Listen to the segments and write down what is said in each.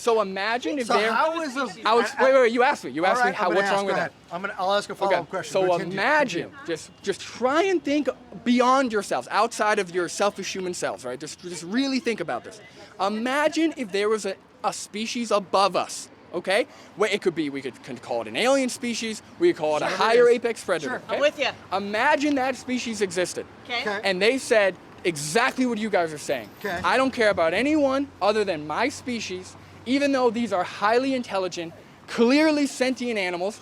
So imagine if So there. how is a... Wait. You asked me. You asked All me right, how. I'm gonna What's ask, wrong with go that? ahead. I'll ask a follow-up question. So Continue. imagine, just try and think beyond yourselves, outside of your selfish human selves, right? Just really think about this. Imagine if there was a species above us, okay? Well, it could be, we could call it an alien species, we could call it a higher apex predator. Sure, okay? I'm with you. Imagine that species existed. Okay. And they said exactly what you guys are saying. Okay. I don't care about anyone other than my species, even though these are highly intelligent, clearly sentient animals.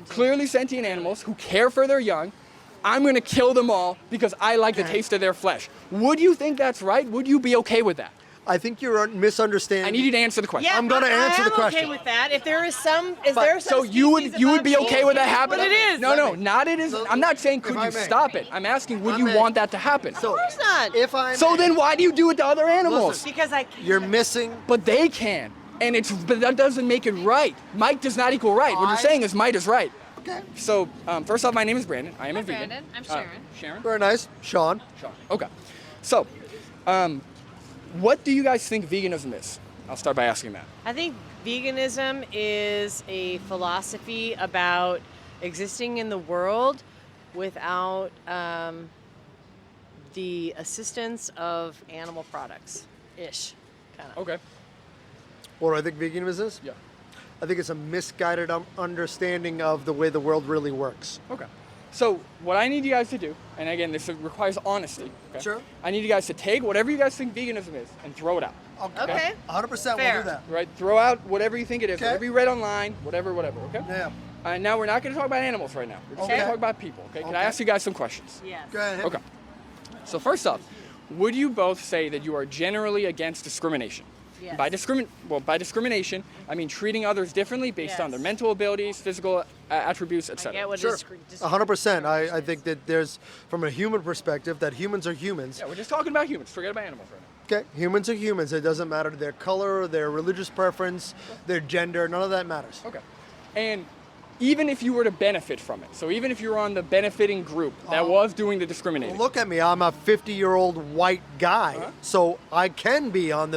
Clearly sentient animals who care for their young. I'm going to kill them all because I like the taste of their flesh. Would you think that's right? Would you be okay with that? I think you're misunderstanding. I need you to answer the question. Yeah, I'm gonna answer the question. I'm okay with that. If there is some, there some So you would be okay with that happening? What it is. No, not it is. I'm not saying could If I you may. stop it. I'm asking would I you may. want that to happen? So, Of course not. If I So may, then why do you do it to other animals? Listen. Because I can't. you're missing. But they can. But that doesn't make it right. Might does not equal right. What you're saying is might is right. Okay. So first off, my name is Brandon. I am a I'm vegan. Brandon. I'm Sharon. Sharon? Very nice, Sean. Sean. Okay. So, what do you guys think veganism is? I'll start by asking that. I think veganism is a philosophy about existing in the world without the assistance of animal products, ish, kind of. Okay. What do I think veganism is? Yeah. I think it's a misguided understanding of the way the world really works. Okay. So what I need you guys to do, and again, this requires honesty. Okay? Sure. I need you guys to take whatever you guys think veganism is and throw it out. Okay. 100% Fair. we'll do that. Right? Throw out whatever you think it is, Okay. whatever you read online, whatever. Okay. Yeah. Now we're not going to talk about animals right now. We're just going to Okay. talk about people. Okay. Can I Okay. ask you guys some questions? Yes. Go ahead. Okay. So first off, would you both say that you are generally against discrimination? Yes. By discrimination, I mean treating others differently based on Yes. their mental abilities, physical attributes, I etc. get what Sure. 100%. I think that there's, from a human perspective, that humans are humans. Yeah, we're just talking about humans. Forget about animals right now. Okay, humans are humans. It doesn't matter their color, their religious preference, their gender. None of that matters. Okay. And even if you were to benefit from it, so even if you were on the benefiting group that was doing the discriminating. Look at me. I'm a 50-year-old white guy, so I can be on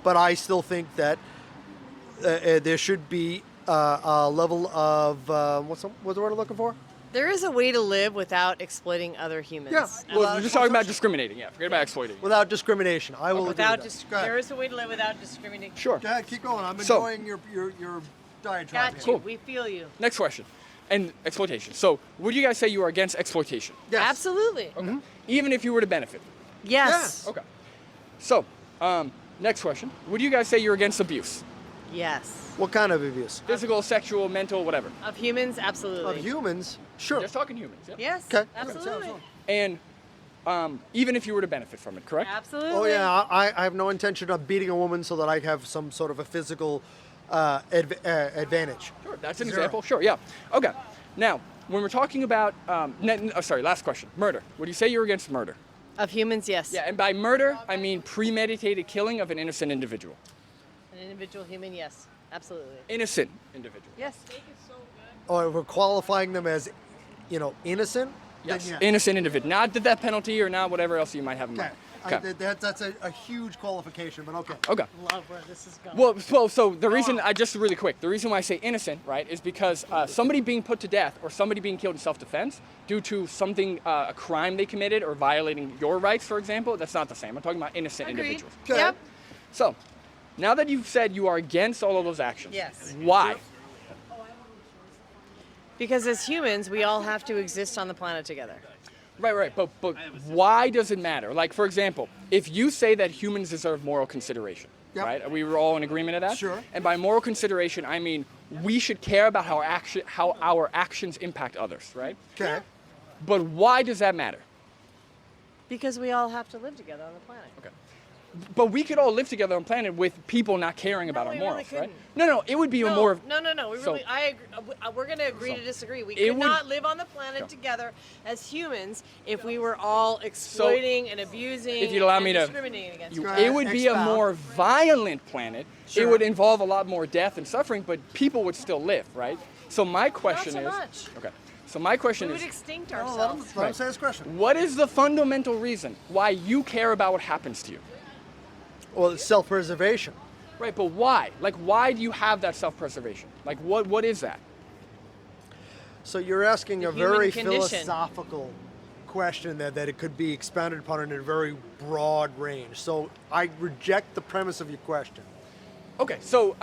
but I still think that there should be a level of what's the word I'm looking for? There is a way to live without exploiting other humans. Yeah. Well, we're just talking about discriminating. Yeah, forget about exploiting. Without discrimination. I will Without agree with that. Go ahead. there is a way to live without discriminating. Sure. Go ahead, keep going. I'm So- enjoying your diatribe. Got here. you. Cool. We feel you. Next question. And exploitation. So, would you guys say you are against exploitation? Yes. Absolutely. Okay. Even if you were to benefit? Yes. Okay. So, next question. Would you guys say you're against abuse? Yes. What kind of abuse? Physical, sexual, mental, whatever. Of humans, absolutely. Of humans? Sure. Just talking humans. Yeah. Yes. Okay. Absolutely. And even if you were to benefit from it, correct? Absolutely. Oh yeah, I have no intention of beating a woman so that I have some sort of a physical advantage. Sure, that's an Zero. example. Sure, yeah. Okay. Now, when we're talking about, last question, murder. Would you say you're against murder? Of humans, yes. Yeah, and by murder, I mean premeditated killing of an innocent individual. An individual human, yes. Absolutely. Innocent individual. Yes. Or we're qualifying them as, innocent? Yes, Then yeah. innocent individual. Not the death penalty or not whatever else you might have in Okay. mind. That's a huge qualification, but okay. Okay. Love where this is going. Well, so the reason, just really quick, the reason why I say innocent, right, is because somebody being put to death or somebody being killed in self-defense due to something, a crime they committed or violating your rights, for example, that's not the same. I'm talking about innocent Agreed. individuals. Okay. Yep. So, now that you've said you are against all of those actions, Yes. why? Because as humans, we all have to exist on the planet together. Right, but why does it matter? Like, for example, if you say that humans deserve moral consideration, Yep. right? We were all in agreement of that? Sure. And by moral consideration, I mean we should care about how our actions impact others, right? Okay. But why does that matter? Because we all have to live together on the planet. Okay. But we could all live together on the planet with people not caring about our we really morals, right? couldn't. No, it would be a No, more... no. So- I agree. We're going to agree to disagree. We it could would- not live on the planet Sure. together as humans if we were all exploiting and abusing if you'd allow and me to- discriminating against Go each ahead. It would be a Expound. more violent planet. Sure. It would involve a lot more death and suffering, but people would still live, right? So my question so is... much. Okay. So my question We is... would extinct Let him ourselves. Right. say his question. What is the fundamental reason why you care about what happens to you? Well, it's self-preservation. Right, but why? Like, why do you have that self-preservation? Like, what is that? So you're asking The a human very condition. philosophical question that it could be expounded upon in a very broad range. So I reject the premise of your question. Okay, so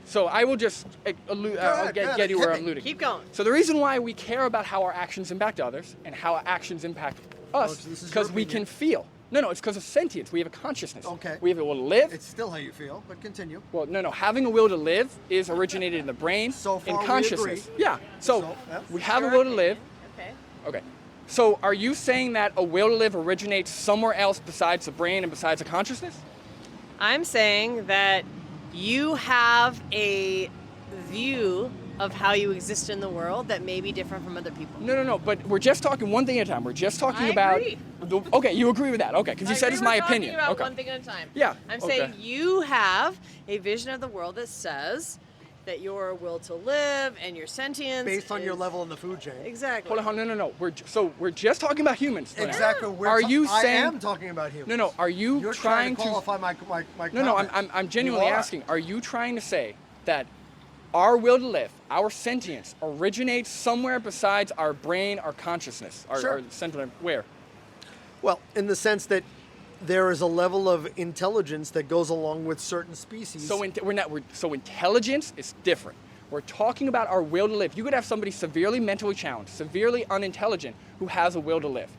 so I will just I'll get you where I'm alluding. Keep going. So the reason why we care about how our actions impact others and how our actions impact us so this is because your we opinion. can feel. No, it's because of sentience. We have a consciousness. Okay. We have a will to live. It's still how you feel, but continue. Well, no. Having a will to live is originated in the brain, So far in we consciousness. agree. Yeah. So yeah. we have a Your will to opinion. live. Okay. Okay. So are you saying that a will to live originates somewhere else besides the brain and besides the consciousness? I'm saying that you have a view of how you exist in the world that may be different from other people. No. But we're just talking one thing at a time. We're just talking I about. agree. Okay, you agree with that? Okay, because you said it's my opinion. Talking about Okay. one thing at a time. Yeah, I'm okay. saying you have a vision of the world that says that your will to live and your sentience Based on your is- level in the food chain. Exactly. Hold on, no. We're just talking about humans. for now. Exactly. Are you I saying? am talking about humans. No. Are you You're trying to qualify my No. comment. I'm genuinely You are. asking. Are you trying to say that our will to live, our sentience, originates somewhere besides our brain, our consciousness, our Sure. central? Where? Well, in the sense that there is a level of intelligence that goes along with certain species. So so intelligence is different. We're talking about our will to live. You could have somebody severely mentally challenged, severely unintelligent, who has a will to live.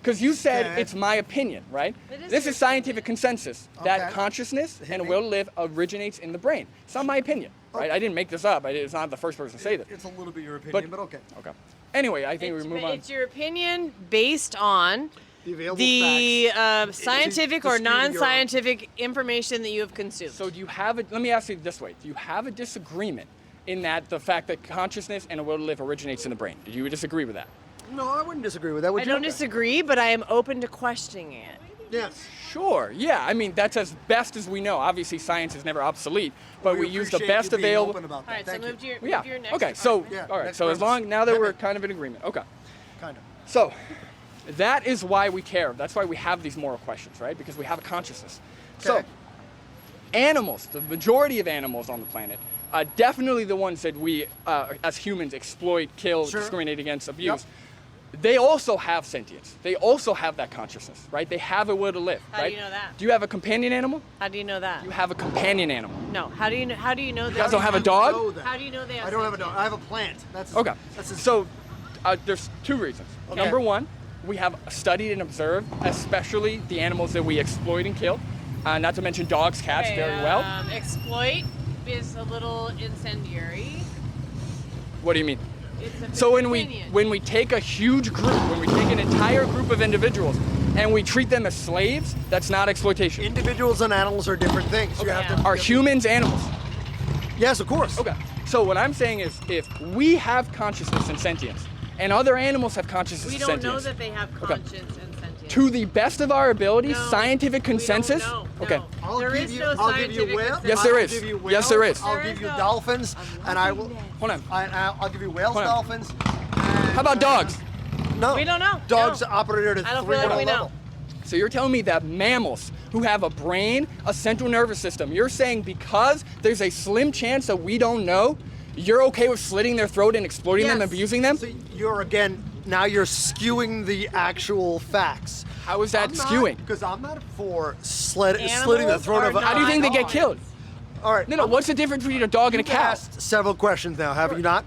Because you said Okay. it's my opinion, right? It is This your is scientific consensus that Okay. consciousness Hit and a me. will to live originates in the brain. It's not my opinion, right? I didn't make this up. It's not the first person to say that. It's a little bit your opinion, but okay. Okay. Anyway, I think It's, we move but on. it's your opinion based on The available the facts. scientific or disputing your- non-scientific information that you have consumed. So do you have let me ask you this way. Do you have a disagreement in that the fact that consciousness and a will to live originates in the brain? Do you disagree with that? No, I wouldn't disagree with that. Would I you? don't disagree, but I am open to questioning it. Yes. Sure, yeah. I mean, that's as best as we know. Obviously, science is never obsolete, but we use the appreciate best you being available. open about that. All right, so Thank move to you. your, Well, yeah. move to your next Okay. So, argument. Yeah, all right. next So as premise. long now that Hit we're me. kind of in agreement. Okay. Kind of. So that is why we care. That's why we have these moral questions, right? Because we have a consciousness. So Okay. animals, the majority of animals on the planet, definitely the ones that we as humans exploit, kill, Sure. discriminate against, abuse. They also have sentience. They also have that consciousness, right? They have a will to live, How do right? you know that? Do you have a companion animal? How do you know that? You have a companion animal. No. How do you know? How do you know You guys that? don't have a I dog? know that. How do you know they have? I don't have a sentience? dog. I have a plant. That's Okay. That's So there's two reasons. Okay. Number one, we have studied and observed, especially the animals that we exploit and kill. Not to mention dogs, cats, Okay, very well. Exploit is a little incendiary. What do you mean? It's a So opinion. when we take a huge group, when we take an entire group of individuals, and we treat them as slaves, that's not exploitation. individuals and animals are different things. You have to. Are humans animals? Yes, of course. Okay. So what I'm saying is, if we have consciousness and sentience, and other animals have consciousness we and don't know sentience, that they have conscience and sentience. to the best of our ability, No, scientific we don't consensus. know. Okay. No. I'll There give is you, no I'll give scientific you whales. consensus. Yes, there I'll is. give you Yes, there whales, is. I'll There give is you no- dolphins, and I will. Hold on. I'll give you whales, Hold on. dolphins. How about dogs? No. We don't know. Dogs No. operate at a I don't feel like 3 we know. level. So you're telling me that mammals who have a brain, a central nervous system, you're saying because there's a slim chance that we don't know, you're okay with slitting their throat and exploiting them, Yes. abusing them? So you're you're skewing the actual facts. How is that skewing? Because I'm not for slitting the Animals throat are of a. How do you think they get dogs. killed? All right. No, what's the difference between a dog and a You've cow? asked several questions now, have you not?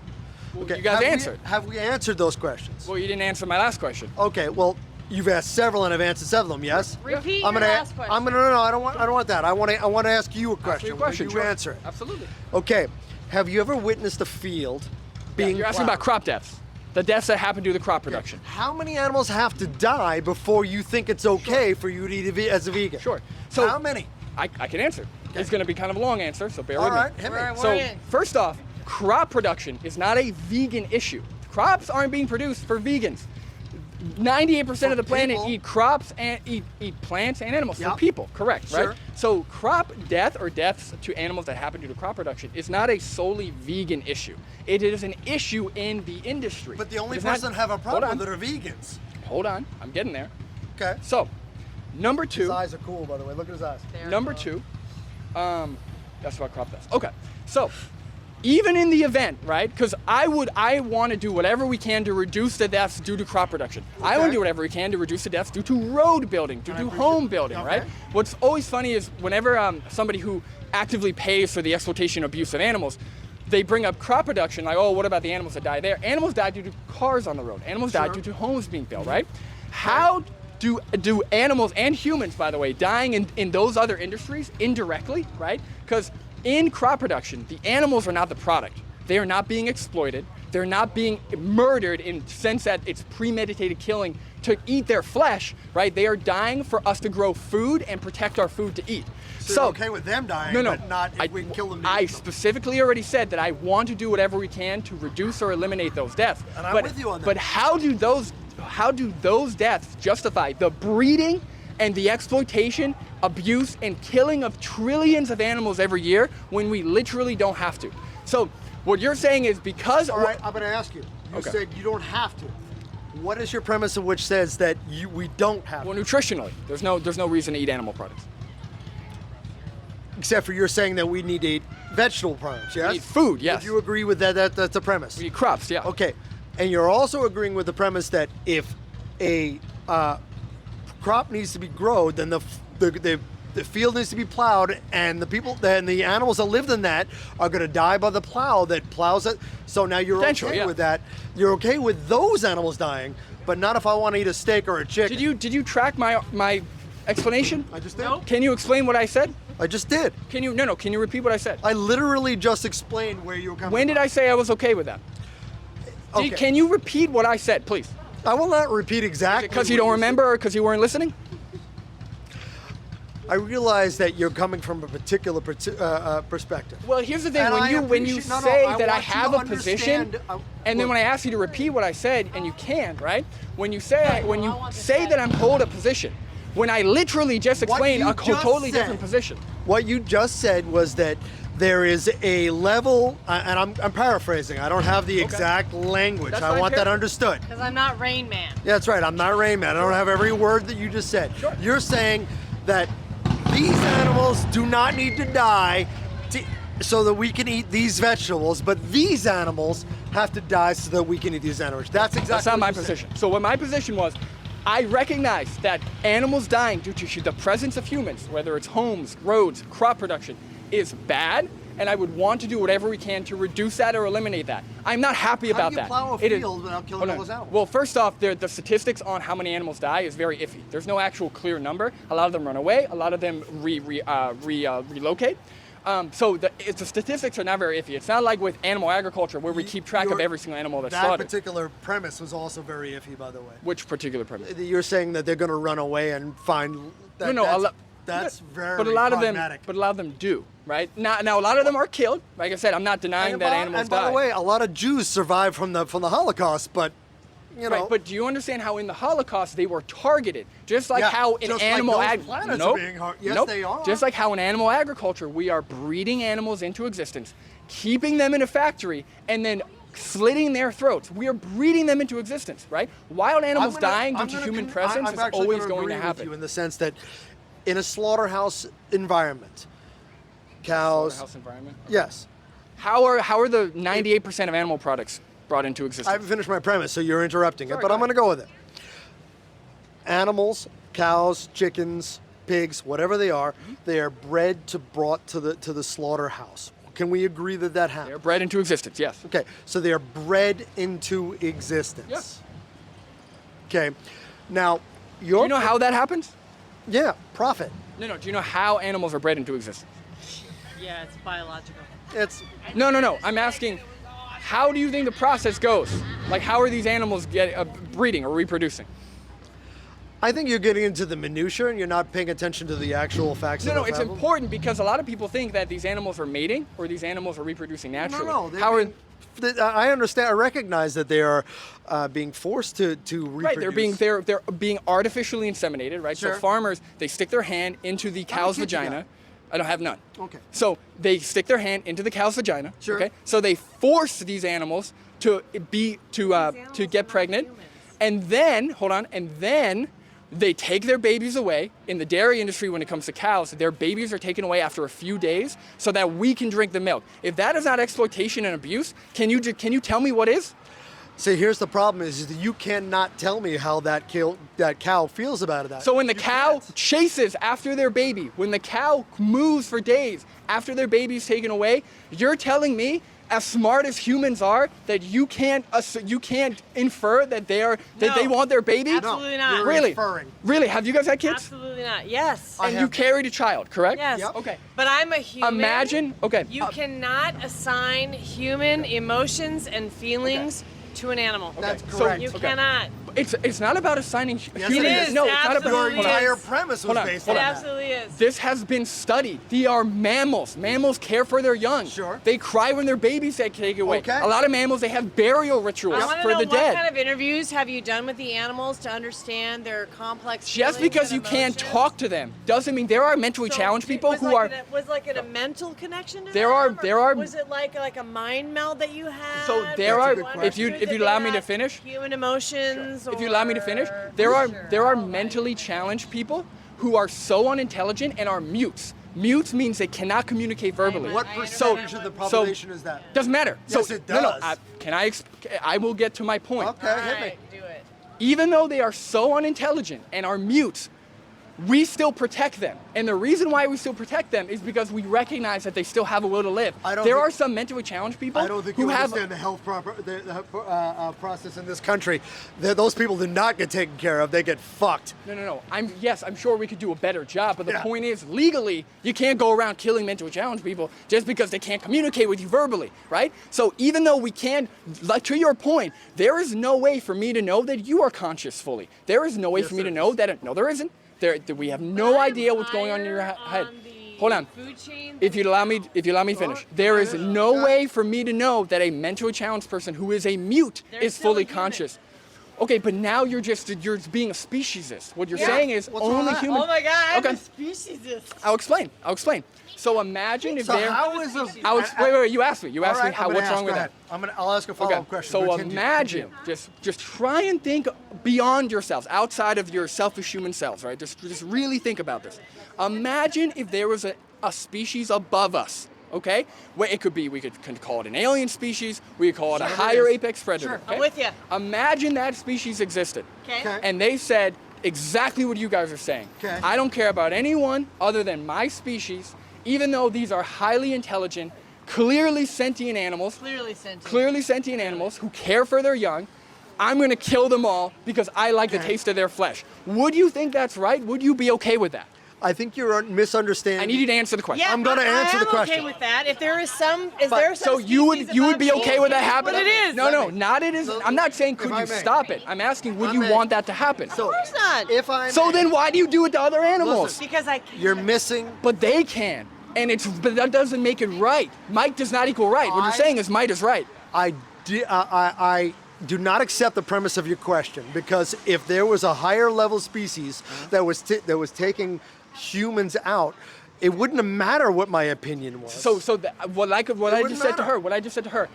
Well, you guys have answered. Have we answered those questions? Well, you didn't answer my last question. Okay. Well, you've asked several, and I've answered several of them. Yes. Repeat I'm your gonna. last question. I'm gonna. No, I don't want that. I want to ask you a Ask me question. a question. You sure. answer it. Absolutely. Okay. Have you ever witnessed a field being? You're asking plowed? about crop deaths. The deaths that happen due to crop production. How many animals have to die before you think it's okay for you to eat as a vegan? Sure. So how many? I can answer. It's going to be kind of a long answer, so bear All with right. me. Hit me. We're So in. first off, crop production is not a vegan issue. Crops aren't being produced for vegans. 98% of the planet people. eat crops and eat plants and animals for Yep. people, correct, Sure. right? So crop death or deaths to animals that happen due to crop production is not a solely vegan issue. It is an issue in the industry. But the only It is not- person that have a problem Hold with on. it are vegans. Hold on, I'm getting there. Okay. So, number His two, eyes are cool, by the way. Look at his eyes. There. number two, That's what crop dust. Okay, so even in the event, right? Because I want to do whatever we can to reduce the deaths due to crop production. I want to do whatever we can to reduce the deaths due to road building, due to home building, right? What's always funny is whenever somebody who actively pays for the exploitation and abuse of animals, they bring up crop production, like, oh, what about the animals that die there? Animals die due to cars on the road. Animals die due to homes being built, right? How do animals and humans, by the way, dying in those other industries indirectly, right? Because in crop production, the animals are not the product. They are not being exploited. They're not being murdered in the sense that it's premeditated killing to eat their flesh, right? They are dying for us to grow food and protect our food to eat. So you're okay with them dying, but not if we can kill them. I specifically already said that I want to do whatever we can to reduce or eliminate those deaths. And I'm with you on that. But how do those deaths justify the breeding and the exploitation, abuse, and killing of trillions of animals every year when we literally don't have to? So what you're saying is because... All right, I'm going to ask you. You said you don't have to. What is your premise of which says that we don't have to? Well, nutritionally, there's no reason to eat animal products. Except for you're saying that we need to eat vegetable products, yes? We need food, yes. Would you agree with that? That's a premise. We need crops, yeah. Okay, and you're also agreeing with the premise that if a crop needs to be grown, then the field needs to be plowed, and the animals that lived in that are going to die by the plow that plows it. So now you're okay with that. You're okay with those animals dying, but not if I want to eat a steak or a chicken. Did you track my explanation? I just did. No. Can you explain what I said? I just did. Can you repeat what I said? I literally just explained where you were coming from. When did I say I was okay with that? Okay. Can you repeat what I said, please? I will not repeat exactly. Because you don't remember or because you weren't listening? I realize that you're coming from a particular perspective. Well, here's the thing: And when you say that I want you have to a position, understand, and then when I ask you to repeat what I said, and you can, right? When you say that I'm hold a position, when I literally just explained a totally different position. What you just said was that there is a level, and I'm paraphrasing. I don't have the exact language. That's I fine, want that understood. Because I'm not Rain Man. Yeah, that's right. I'm not Rain Man. I don't have every word that you just said. Sure. You're saying that these animals do not need to die so that we can eat these vegetables, but these animals have to die so that we can eat these animals. That's exactly That's not what my you said. position. So what my position was, I recognize that animals dying due to the presence of humans, whether it's homes, roads, crop production, is bad, and I would want to do whatever we can to reduce that or eliminate that. I'm not happy about that. How do you plow a field without killing all those animals? Well, first off, the statistics on how many animals die is very iffy. There's no actual clear number. A lot of them run away. A lot of them relocate. So the statistics are not very iffy. It's not like with animal agriculture where we keep track of every single animal that's slaughtered. That particular premise was also very iffy, by the way. Which particular premise? You're saying that they're going to run away and find that. That's very but a lot pragmatic. But a lot of them do, right? Now a lot of them are killed. Like I said, I'm not denying that animals die. And by the way, a lot of Jews survived from the Holocaust, but you know. Right, but do you understand how in the Holocaust they were targeted, just like how in animal agriculture? Yes, they are. Just like how in animal agriculture we are breeding animals into existence, keeping them in a factory, and then slitting their throats. We are breeding them into existence, right? Wild animals dying due to human presence is always going to happen. With you in the sense that in a slaughterhouse environment, cows. Slaughterhouse environment? Yes. How are the 98% of animal products brought into existence? I haven't finished my premise, so you're interrupting Sorry, it, but go I'm going to go with it. Animals, cows, chickens, pigs, whatever they are, they are bred brought to the slaughterhouse. Can we agree that happens? They're bred into existence, yes. Okay, so they are bred into existence. Yes. Okay, now Do you know how that happens? Yeah, profit. No. Do you know how animals are bred into existence? Yeah, it's biological. It's No. I'm asking, how do you think the process goes? Like, how are these animals breeding or reproducing? I think you're getting into the minutia and you're not paying attention to the actual facts. No, it's important because a lot of people think that these animals are mating or these animals are reproducing naturally. No. I understand. I recognize that they are being forced to reproduce. Right, they're being artificially inseminated, right? Sure. So farmers, they stick their hand into the cow's vagina. I don't have none. Okay. So they stick their hand into the cow's vagina. Sure. Okay. So they force these animals to get pregnant, and then They take their babies away. In the dairy industry, when it comes to cows, their babies are taken away after a few days so that we can drink the milk. If that is not exploitation and abuse, can you tell me what is? See, here's the problem: is that you cannot tell me how that cow feels about it. So when the cow chases after their baby, when the cow moves for days after their baby's taken away, you're telling me, as smart as humans are, that you can't infer that they want their baby? Absolutely not. You're Really? inferring. Really? Have you guys had kids? Absolutely not. Yes. I And have- you carried a child, correct? Yes. Yep. Okay. But I'm a human. Imagine. Okay. You cannot assign human emotions and feelings to an animal. That's So- correct. You Okay. cannot. It's not about assigning Yes, humans. it is. No, it's not about. Your Absolutely hold on. entire is. premise was Hold on, based hold on It on. that. absolutely is. This has been studied. They are mammals. Mammals care for their young. Sure. They cry when their babies get taken away. Okay. A lot of mammals, they have burial rituals I want to for know the what dead. kind of interviews have you done with the animals to understand their complex Just feelings because and you can't emotions? talk to them doesn't mean there are mentally So challenged people was who like are. was like a mental connection to There them, are- or was it like a mind meld that you had? So there where are- you if you- understood if you that allow they me to had finish. human emotions. If you allow me to finish, there are mentally challenged people who are so unintelligent and are mutes. Mutes means they cannot communicate verbally. What I percentage understand of the that. population is that? Doesn't matter. Yes, it No, does. I will get to my point. Okay, All hit me. right, do it. Even though they are so unintelligent and are mutes, we still protect them. And the reason why we still protect them is because we recognize that they still have a will to live. I don't There think- are some mentally challenged people I don't think who you have. understand the health process in this country. Those people do not get taken care of; they get fucked. No. I'm sure we could do a better job, but the Yeah. point is, legally, you can't go around killing mentally challenged people just because they can't communicate with you verbally, right? So even though we can, like to your point, there is no way for me to know that you are conscious fully. There is no way Yes, for me to there know that. No, there isn't. We have no I'm idea what's going on in your higher head. on the Hold on. food chain If you'd allow me to finish, there is no Yeah. way for me to know that a mentally challenged person who is a mute They're is still a fully human. conscious. Okay, but now you're being a speciesist. What you're Yeah. saying is What's wrong with only that? human. Oh my God, I'm Okay. a speciesist. I'll explain. So imagine if So there. how is a? Wait. You asked me. You asked me All right, what's wrong with that. I'll ask a follow-up question. So Continue. imagine, just try and think beyond yourselves, outside of your selfish human selves, right? Just really think about this. Imagine if there was a species above us, okay? Well, it could be, we could call it an alien species, we could call it a Whatever it higher is. apex predator. Sure. Okay? I'm with ya. Imagine that species existed. Okay. And they said exactly what you guys are saying. Okay. I don't care about anyone other than my species, even though these are highly intelligent, clearly sentient animals, Clearly sentient. who care for their young. I'm going to kill them all because I like the Okay. taste of their flesh. Would you think that's right? Would you be okay with that? I think you're misunderstanding. I need you to answer the question. Yeah, I'm gonna answer the I am question. okay with that. If there is some, there some So you would be species okay above with that me? happening? But it is. No, not it is. I'm not saying could If I you may. stop it. I'm asking would I you may. want that to happen? So, Of course not. If I So may, then why do you do it to other animals? Listen. Because I can't. you're missing. But they can. But that doesn't make it right. Might does not equal right. What you're saying is might is right. I do not accept the premise of your question, because if there was a higher level species that was taking humans out, it wouldn't have mattered what my opinion was. What I just wouldn't said to matter. her,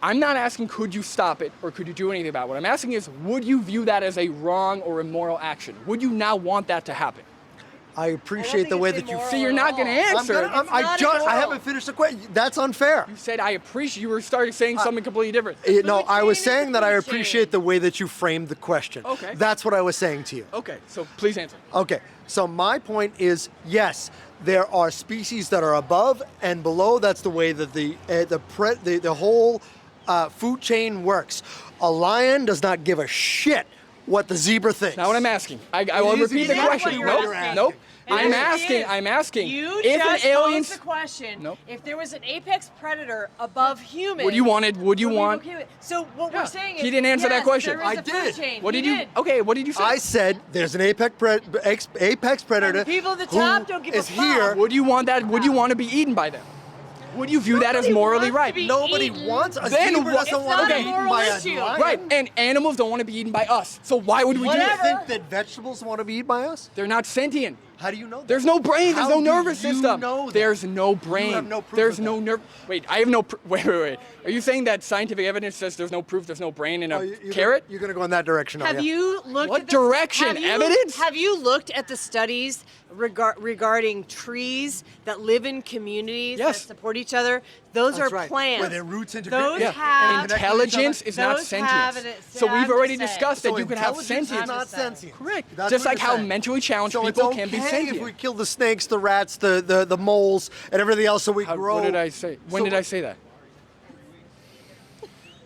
I'm not asking could you stop it or could you do anything about it. What I'm asking is would you view that as a wrong or immoral action? Would you now want that to happen? I appreciate the way that you. See, you're not going to answer. I not immoral. haven't finished the question. That's unfair. You said I appreciate. You were starting saying something completely different. No, I was chain is saying the that I food appreciate chain. the way that you framed the question. Okay. That's what I was saying to you. Okay, so please answer. Okay, so my point is, yes, there are species that are above and below. That's the way that the whole food chain works. A lion does not give a shit what the zebra thinks. Now what I'm asking, I will It is repeat the exactly question. what Nope, you're asking. nope. It I'm is. asking. You if just an alien, posed the question. Nope. If there was an apex predator above human, Would you want it? Would you would we want? be okay with- So what Yeah. we're saying is, He didn't answer that yes, question. there is I a food did. chain. What He did you? did. Okay, what did you say? I said there's an apex predator. And the people at the who top don't give a is fuck. here. Would you want that? Would you want to be eaten by them? Would you view that as Nobody morally wants right? to be Nobody eaten. wants a Then zebra what- doesn't It's want to not be a eaten moral by issue. a lion. Right, and animals don't want to be eaten by us. So why would we do Do you that? Whatever. think that vegetables want to be eaten by us? They're not sentient. How do you know that? There's no brain. There's How no do nervous you system. know that? There's no brain. You have no proof There's of no that. nerve. Wait, I have no. Wait. Are you saying that scientific evidence says there's no proof? There's no brain in a carrot? You're going to go in that direction. Have you looked What at direction? Evidence? Have you looked at the studies regarding trees that live in communities Yes. that support each other? Those That's are right. plants. Where their roots Those Yeah. have Intelligence is not Those have sentience. it- So I'm we've already just saying. discussed that So you could have intelligence sentience. is not I'm just saying. sentient. Correct. That's Just what like you're how saying. mentally challenged So people it's can be okay sentient. if we kill the snakes, the rats, the moles, and everything else, so we grow. What did I say? When So- did I say that?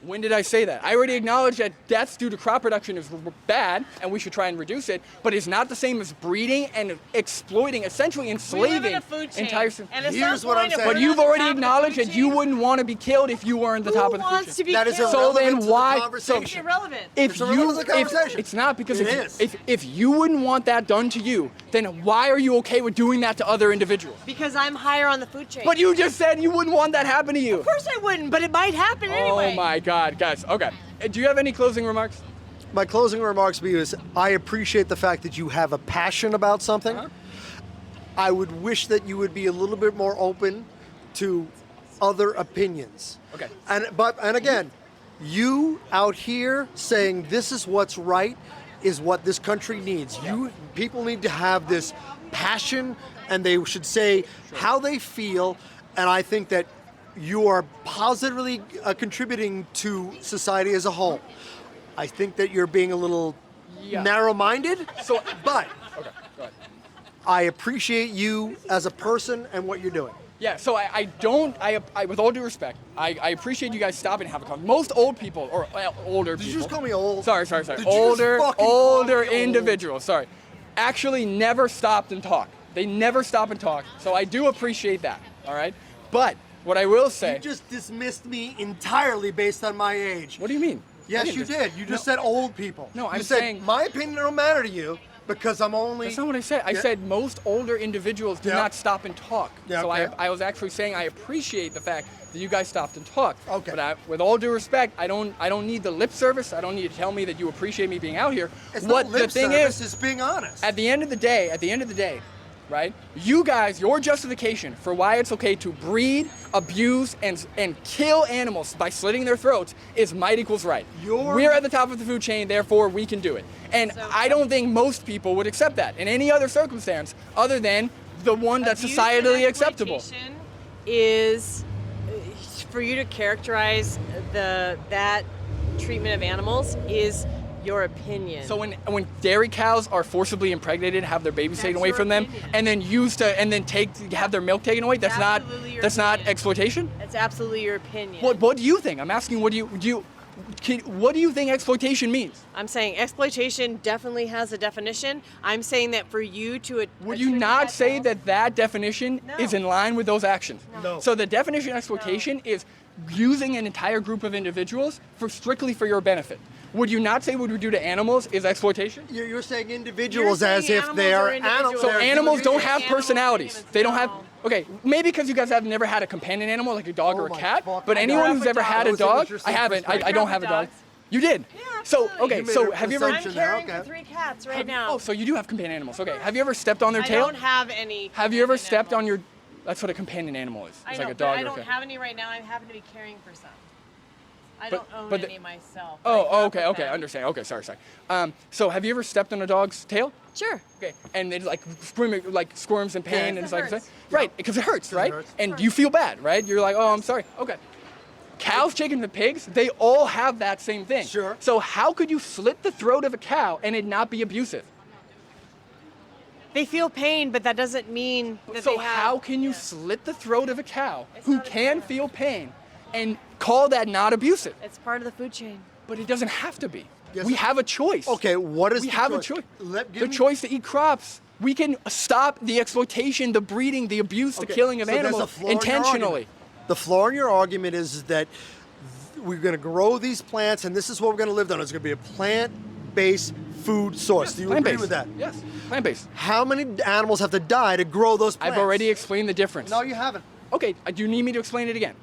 When did I say that? I already acknowledged that deaths due to crop production is bad, and we should try and reduce it. But it's not the same as breeding and exploiting, essentially We enslaving live in a food chain. entire. And at Here's some what I'm point, if saying. we're But not you've at the already top of the acknowledged food that you chain, wouldn't want to be killed if you weren't the top of the food wants chain. to be That is killed? So irrelevant then to the why? conversation. It's irrelevant. If It's irrelevant to the conversation. it's not because It if, is. if you wouldn't want that done to you, then why are you okay with doing that to other individuals? Because I'm higher on the food chain. But you just said you wouldn't want that happen to you. Of course I wouldn't, but it might happen anyway. Oh my God, guys. Okay. Do you have any closing remarks? My closing remarks to you is I appreciate the fact that you have a passion about something. Uh-huh. I would wish that you would be a little bit more open to other opinions. Okay. And again, you out here saying this is what's right is what this country needs. People need to have this passion, and they should say how they feel. And I think that you are positively contributing to society as a whole. I think that you're being a little Yeah. narrow-minded, but Okay, go ahead. I appreciate you as a person and what you're doing. Yeah, so I with all due respect, I appreciate you guys stopping and have a conversation. Most old people, or older Did people. you just call me old? Sorry. Did you just Older fucking call me old? individuals, sorry. Actually never stopped and talked. They never stop and talk. So I do appreciate that, all right? But what I will say. You just dismissed me entirely based on my age. What do you mean? Yes, you did. You just said old people. No, I'm you said saying- my opinion don't matter to you because I'm only. That's not what I said. I Yeah. said most older individuals do Yeah. not stop and talk. Yeah, So okay. I was actually saying I appreciate the fact that you guys stopped and talked. Okay. But with all due respect, I don't need the lip service. I don't need to tell me that you appreciate me being out here. It's What not lip the thing service, is, it's being honest. at the end of the day, right? You guys, your justification for why it's okay to breed, abuse, and kill animals by slitting their throats is might equals right. We're at the top of the food chain, therefore we can do it. And So- I don't think most people would accept that in any other circumstance other than the one that's Abuse and societally acceptable. exploitation is for you to characterize that treatment of animals is your opinion. So when dairy cows are forcibly impregnated, have their babies taken That's away your from them, opinion. and then have their milk taken away, that's not absolutely your that's not opinion. exploitation? That's absolutely your opinion. What do you think? I'm asking what do you think exploitation means? I'm saying exploitation definitely has a definition. I'm saying that for you to Would you not say that definition No. is in line with those actions? No. So the definition of exploitation is using an entire group of individuals strictly for your benefit. Would you not say what we do to animals is exploitation? You're saying individuals You're as saying if they are animals are animals. So They're animals human don't beings. have Animals, personalities. humans, They don't have. no. Okay, maybe because you guys have never had a companion animal like a dog Oh or a my cat. fuck, But I anyone know. who's ever had a That was an dog, interesting I haven't. I perspective. don't have a dog. Dogs. You did. Yeah, So absolutely. okay. You made So a have you ever? I'm assumption there, caring okay. for 3 cats right now. Oh, so you do have companion animals. Okay. Have you ever stepped on their I tail? don't have any. Have you ever companion stepped on animals. your? That's what a companion animal is. I It's know, like a but dog I or a don't cat. have any right now. I happen to be caring for some. I But- don't own but the- any myself. Oh, I okay, adopt okay, them. understand. Okay, sorry. So have you ever stepped on a dog's tail? Sure. Okay, and it like squirms in pain, Yeah. and it's It like hurts. right, because it hurts, right? hurts. And you feel bad, right? You're like, oh, I'm sorry. Okay. Cows, chickens, and pigs, they all have that same thing. Sure. So how could you slit the throat of a cow and it not be abusive? They feel pain, but that doesn't mean that So they have. how can you slit the throat of a cow It's who not can abusive. feel pain and call that not abusive? It's part of the food chain. But it doesn't have to be. Yes. We have a choice. Okay, what is we the have choice? a choice. Give The me- choice to eat crops. We can stop the exploitation, the breeding, the abuse, the Okay, killing of so there's a animals flaw in your intentionally. argument. The flaw in your argument is that we're going to grow these plants, and this is what we're going to live on. It's going to be a plant-based food source. Do you agree Plant-based. with that? Yes, plant-based. How many animals have to die to grow those plants? I've already explained the difference. No, you haven't. Okay, do you need me to explain it again?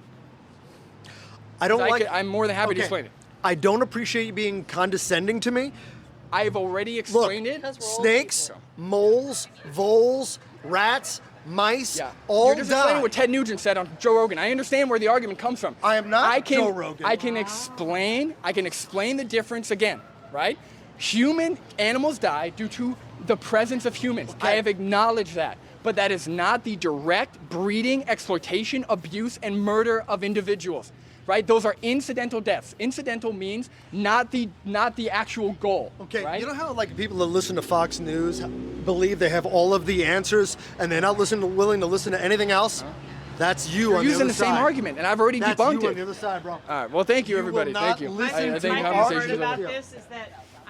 I don't like. I'm more than happy to Okay. explain it. I don't appreciate you being condescending to me, I've already Look, explained it. Because we're old snakes, moles, voles, rats, mice, Yeah. all You're just explaining die. what Ted Nugent said on Joe Rogan. I understand where the argument comes from. I am not I can, Joe Rogan. I can explain the difference again, right? Animals die due to the presence of humans. I have acknowledged that. But that is not the direct breeding, exploitation, abuse, and murder of individuals, right? Those are incidental deaths. Incidental means not the actual goal. Okay, right? you know how like people that listen to Fox News believe they have all of the answers and they're not willing to listen to anything else? That's you You're on using the the other same side. argument, and I've already That's debunked you it. on the other side, bro. All right. Well, thank you, You will everybody. not Thank you. listen I to think My our favorite conversation's part over. about this is that